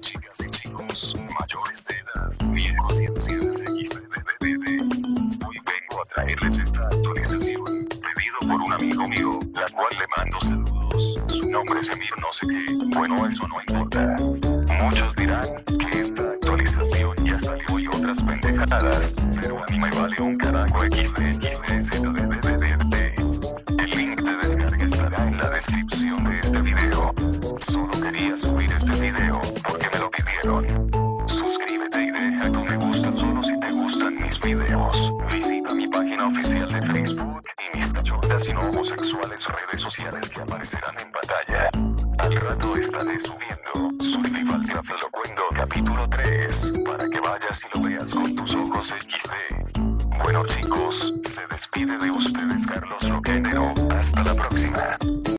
Chicas y chicos mayores de edad, viejos y ancianos XDDDD. Hoy vengo a traerles esta actualización, pedido por un amigo mío, la cual le mando saludos. Su nombre es Emir no sé qué, bueno eso no importa. Muchos dirán que esta actualización ya salió y otras pendejadas, pero a mí me vale un carajo XDXDZDDDD. El link de descarga estará en la descripción de este video. Solo quería subir este video porque me lo pidieron. Suscríbete y deja tu me gusta solo si te gustan mis videos. Visita mi página oficial de Facebook y mis cachorras y no homosexuales redes sociales que aparecerán en pantalla. Al rato estaré subiendo Survival Craft Locuendo capítulo 3 para que vayas y lo veas con tus ojos XD. Bueno chicos, se despide de ustedes Carlos Loquendero. Hasta la próxima.